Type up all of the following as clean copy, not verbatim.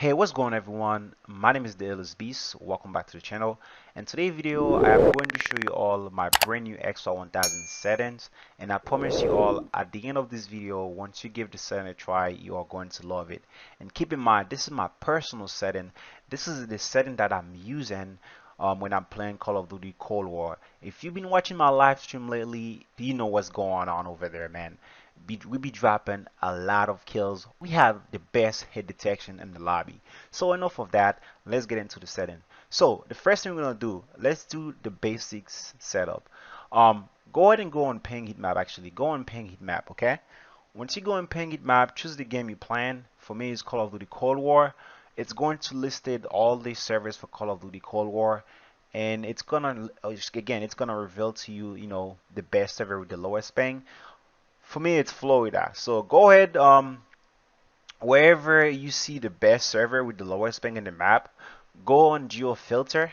Hey, what's going on everyone? My name is the Illest Beast. Welcome back to the channel. And today's video I am going to show you all my brand new XR1000 settings, and I promise you all at the end of this video, once you give the setting a try, you are going to love it. And keep in mind, this is my personal setting. This is the setting that I'm using when I'm playing Call of Duty Cold War. If you've been watching my live stream lately, you know what's going on over there, man. We be dropping a lot of kills. We have the best hit detection in the lobby. So enough of that, let's get into the setting. So the first thing we're gonna do, let's do the basics setup. Go ahead and go on ping heat map. Actually go on ping heat map. Okay, once you go on ping heat map, choose the game you plan. For me it's Call of Duty Cold War. It's going to listed all the servers for Call of Duty Cold War, and it's gonna again, it's gonna reveal to you, the best server with the lowest ping. For me it's Florida. So go ahead, wherever you see the best server with the lowest ping in the map, go on geofilter,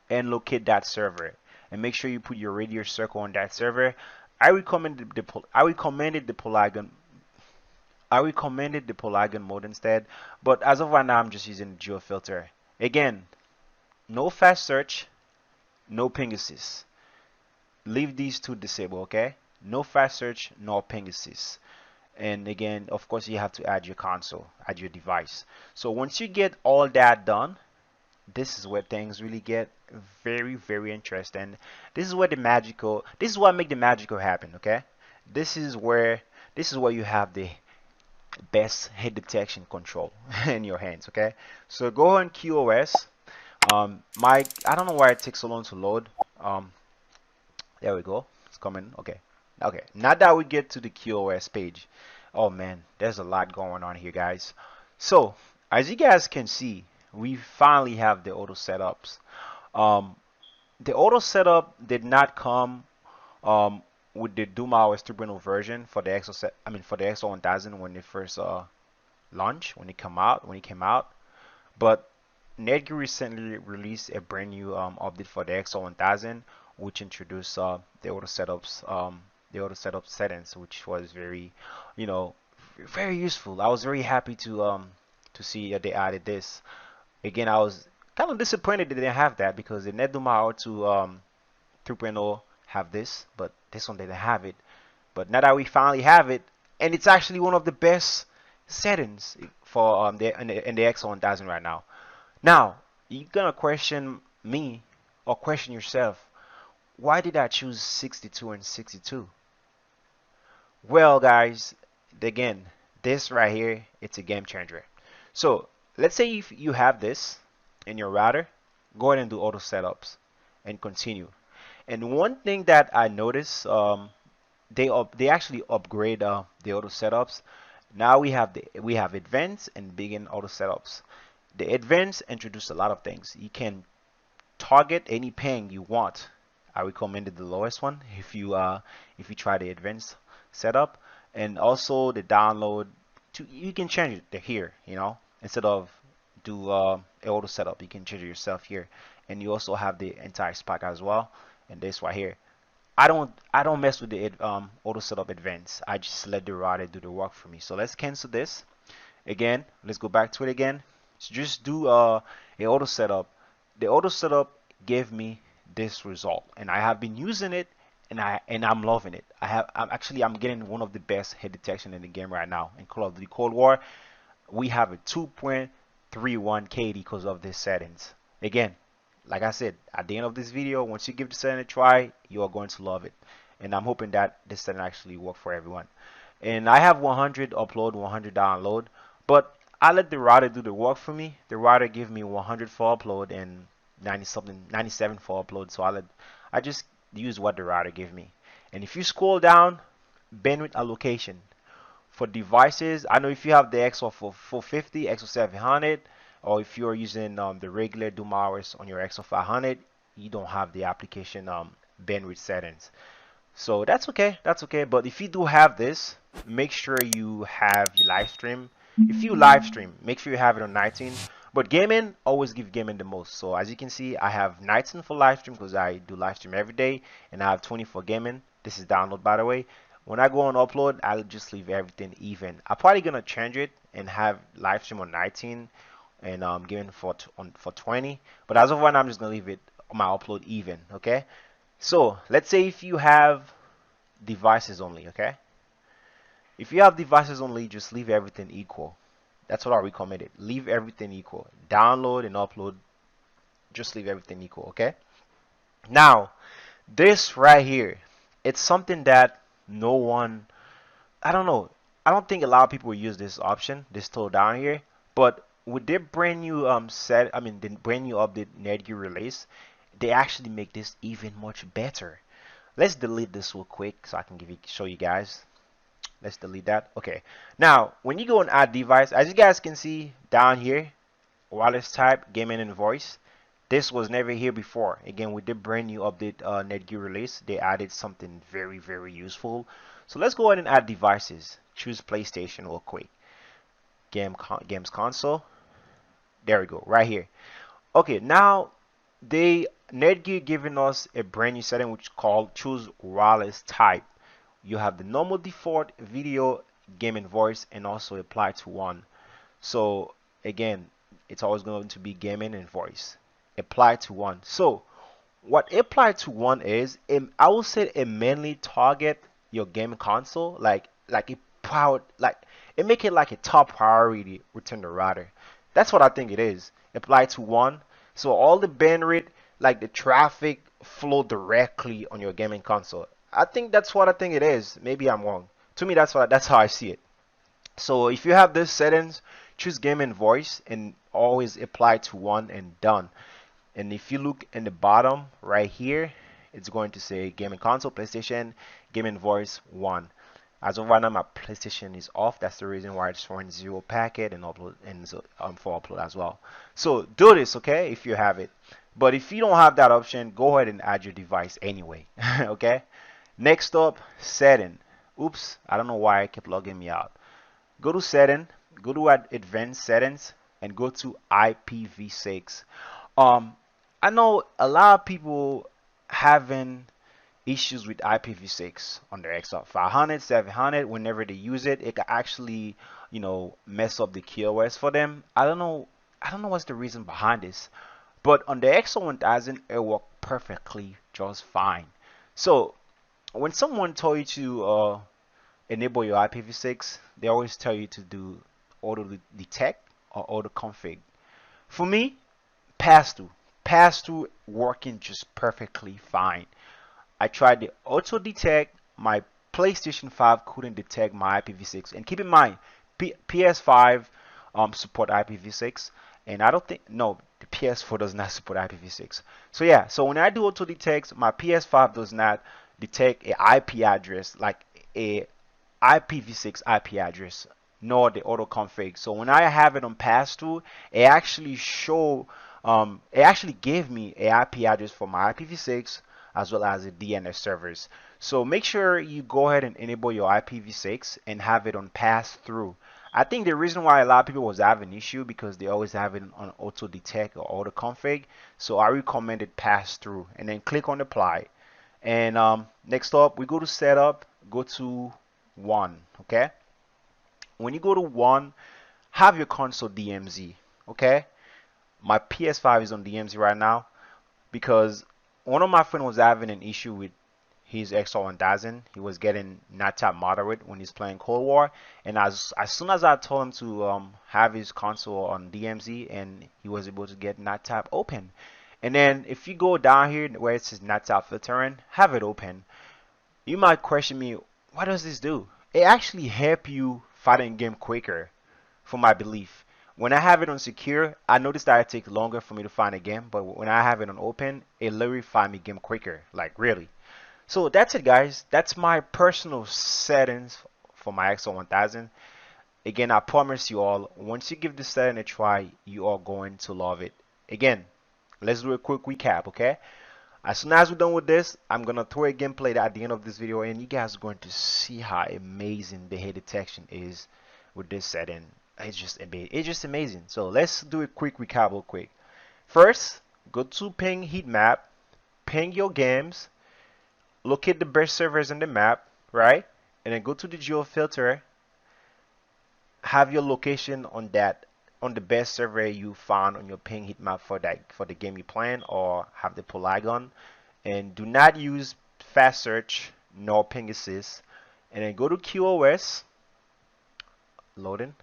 and locate that server, and make sure you put your radio circle on that server. I recommended the polygon mode instead, but as of right now I'm just using the geofilter. Again, no fast search, no ping assist. Leave these two disabled, okay? No fast search, no ping assist. And again, of course, you have to add your console, add your device. So once you get all that done, this is where things really get very interesting. This is what make the magical happen, okay? This is where you have the best hit detection control in your hands, okay? So go on QoS. I don't know why it takes so long to load. There we go. It's coming. Okay. Okay. Now that we get to the QoS page, oh man, there's a lot going on here, guys. So as you guys can see, we finally have the auto setups. The auto setup did not come with the Doom OS 3.0 version for the for the XR1000 when it first launched, when it came out. But Netgear recently released a brand new update for the XR1000, which introduced the auto setup settings, which was very, very useful. I was very happy to see that they added this. Again, I was kind of disappointed they didn't have that, because the NetDuma to 3.0 have this, but this one didn't have it. But now that we finally have it, and it's actually one of the best settings for in the XR1000 right now. Now, you're gonna question me or question yourself, why did I choose 62 and 62? Well, guys, again, this right here, it's a game changer. So let's say if you have this in your router, go ahead and do auto setups and continue. And one thing that I noticed, they actually upgrade the auto setups. Now we have advanced and begin auto setups. The advanced introduce a lot of things. You can target any ping you want. I recommended the lowest one if you try the advanced setup, and also the download. You can change it to here, instead of do auto setup, you can change it yourself here, and you also have the entire spec as well. And this right here, I don't mess with the auto setup advanced. I just let the router do the work for me. So let's cancel this. Again, let's go back to it again. So just do a auto setup. The auto setup gave me this result, and I have been using it, and I'm loving it. I'm getting one of the best hit detection in the game right now in Call of Duty Cold War. We have a 2.31 KD because of these settings. Again, like I said, at the end of this video, once you give the setting a try, you are going to love it, and I'm hoping that this setting actually work for everyone. And I have 100 upload, 100 download, but I let the router do the work for me. The router give me 100 for upload and 97 for upload. So I just use what the router gave me. And if you scroll down, bandwidth allocation for devices, I know if you have the XR450, XR700, or if you're using the regular Doom hours on your XR500, you don't have the application bandwidth settings. So that's okay. That's okay. But if you do have this, make sure you have your live stream. If you live stream, make sure you have it on 19. But gaming, always give gaming the most. So as you can see, I have 19 for live stream because I do live stream every day, and I have 20 for gaming. This is download, by the way. When I go on upload, I'll just leave everything even. I'm probably gonna change it and have live stream on 19 and given for 20. But as of right now, I'm just gonna leave it on my upload even. Okay. So let's say if you have devices only. Okay. If you have devices only, just leave everything equal. That's what I recommended. Leave everything equal. Download and upload. Just leave everything equal. Okay. Now, this right here, it's something that no one, I don't know, I don't think a lot of people use this option, this tool down here, but with their brand new the brand new update Netgear release, they actually make this even much better. Let's delete this real quick so I can show you guys. Let's delete that. Okay. Now, when you go and add device, as you guys can see down here, wireless type, gaming and voice. This was never here before. Again, with the brand new update Netgear release, they added something very, very useful. So let's go ahead and add devices. Choose PlayStation real quick. Games console. There we go, right here. Okay, now Netgear giving us a brand new setting which is called choose wireless type. You have the normal default, video, game and voice, and also apply to one. So again, it's always going to be gaming and voice. Apply to one. So what apply to one is, I will say it mainly target your game console, like it proud like it make it like a top priority within the router. That's what I think it is. Apply to one. So all the bandwidth, like the traffic, flow directly on your gaming console. I think that's what I think it is. Maybe I'm wrong. To me, that's how I see it. So if you have this settings, choose game and voice and always apply to one and done. And if you look in the bottom right here, it's going to say game and console, PlayStation, game and voice 1. As of right now, my PlayStation is off. That's the reason why it's showing 0 packet and upload and so, for upload as well. So do this, okay, if you have it. But if you don't have that option, go ahead and add your device anyway. Okay. Next up, setting. Oops, I don't know why it kept logging me out. Go to setting, go to advanced settings, and go to IPv6. I know a lot of people having issues with IPv6 on their XR500, 700. Whenever they use it, it can actually, mess up the QoS for them. I don't know. I don't know what's the reason behind this, but on the XR1000, it worked perfectly, just fine. So when someone told you to enable your IPv6, they always tell you to do auto detect or auto config. For me, pass through. Pass through working just perfectly fine. I tried the auto detect. My PlayStation 5 couldn't detect my IPv6. And keep in mind, PS5 support IPv6, and I don't think the PS4 does not support IPv6. So yeah, so when I do auto detect, my PS5 does not detect a IP address like a IPv6 IP address nor the auto config. So when I have it on pass through, it actually it actually gave me a IP address for my IPv6 as well as the DNS servers. So make sure you go ahead and enable your IPv6 and have it on pass through. I think the reason why a lot of people was having issue because they always have it on auto detect or auto config. So I recommend it pass through and then click on apply. And next up, we go to setup, go to 1. Okay, when you go to 1, have your console DMZ. Okay, my PS5 is on DMZ right now because one of my friends was having an issue with his XR1000. He was getting NAT moderate when he's playing Cold War, and as soon as I told him to have his console on DMZ, and he was able to get NAT open. And then if you go down here where it says NAT filtering, have it open. You might question me, what does this do? It actually help you fight in game quicker, for my belief. When I have it on secure, I noticed that it takes longer for me to find a game, but when I have it on open, it literally find me game quicker, like really. So that's it, guys. That's my personal settings for my XR1000. Again, I promise you all, once you give this setting a try, you are going to love it. Again, let's do a quick recap, okay? As soon as we're done with this, I'm gonna throw a gameplay at the end of this video, and you guys are going to see how amazing the head detection is with this setting. It's just amazing. So let's do a quick recap real quick. First, go to ping heat map, ping your games, locate the best servers in the map, right? and then go to the geofilter. Have your location on that, on the best server you found on your ping heat map for that, for the game you plan, or have the polygon. And do not use fast search nor ping assist. And then go to QoS. Loading.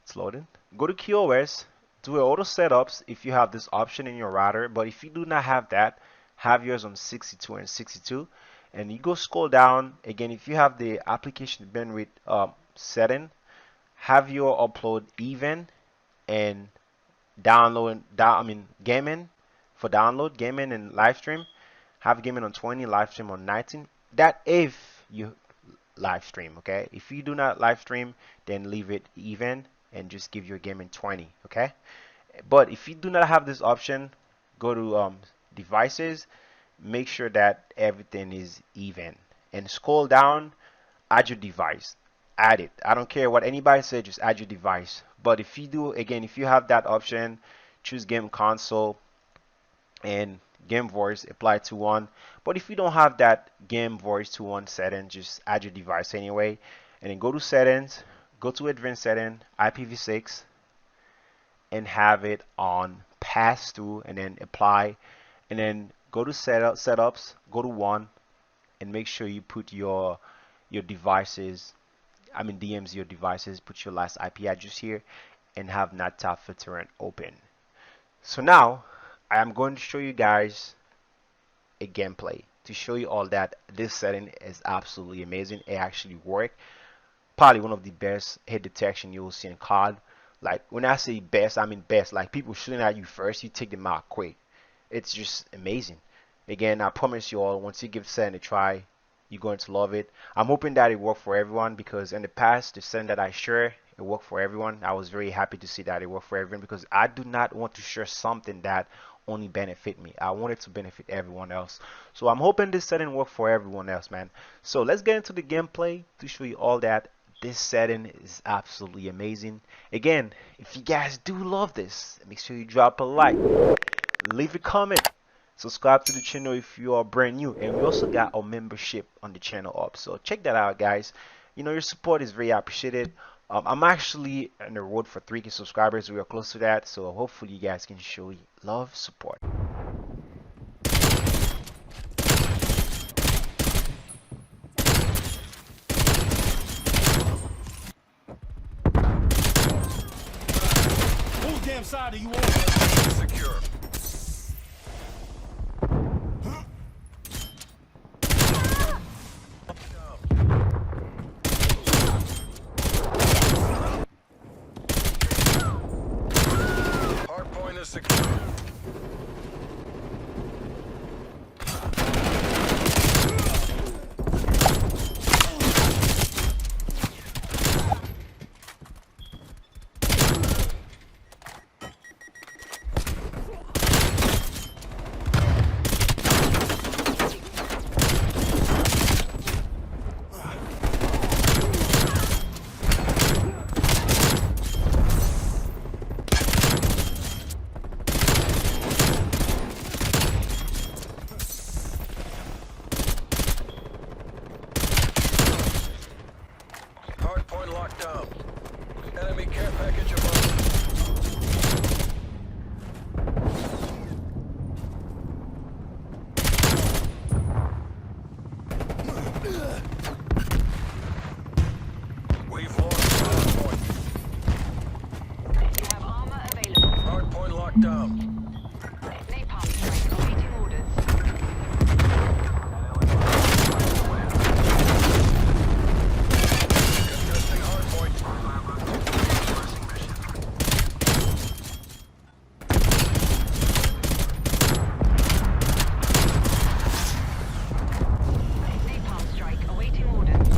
It's loading. Go to QoS. Do auto setups if you have this option in your router. But if you do not have that, have yours on 62 and 62. And you go scroll down again. If you have the application bandwidth setting, have your upload even, and gaming for download, gaming and live stream. Have gaming on 20, live stream on 19. That if you live stream, okay? If you do not live stream, then leave it even and just give your gaming 20, okay? But if you do not have this option, go to devices, make sure that everything is even, and scroll down, add your device. Add it. I don't care what anybody says, just add your device. But if you do, again, if you have that option, choose game console and game voice apply to one. But if you don't have that game voice to one setting, just add your device anyway. And then go to settings, go to advanced setting, IPv6, and have it on pass through, and then apply. And then go to setups, go to one, and make sure you put your devices, DMZ your devices, put your last IP address here, and have NAT tab filtering open. So now I am going to show you guys a gameplay to show you all that this setting is absolutely amazing. It actually works. Probably one of the best hit detection you will see in COD. Like when I say best, I mean best. Like people shooting at you first, you take them out quick. It's just amazing. Again, I promise you all, once you give setting a try, you're going to love it. I'm hoping that it worked for everyone, because in the past, the setting that I share, it worked for everyone. I was very happy to see that it worked for everyone, because I do not want to share something that only benefit me. I want it to benefit everyone else. So I'm hoping this setting worked for everyone else, man. So let's get into the gameplay to show you all that. This setting is absolutely amazing. Again, if you guys do love this, make sure you drop a like, leave a comment, subscribe to the channel if you are brand new, and we also got our membership on the channel up, so check that out, guys. You know, your support is very appreciated. I'm actually on the road for 3K subscribers. We are close to that, so hopefully you guys can show love, support. Whose damn side are you on? Secure. Hardpoint is secure. Hardpoint locked down. Enemy care package above. We've lost hardpoint. You have armor available. Hardpoint locked down. Napalm strike awaiting orders. Contesting hardpoint. Napalm strike awaiting orders.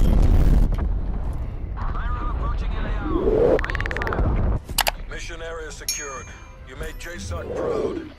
Mission area secured. You made JSOC proud.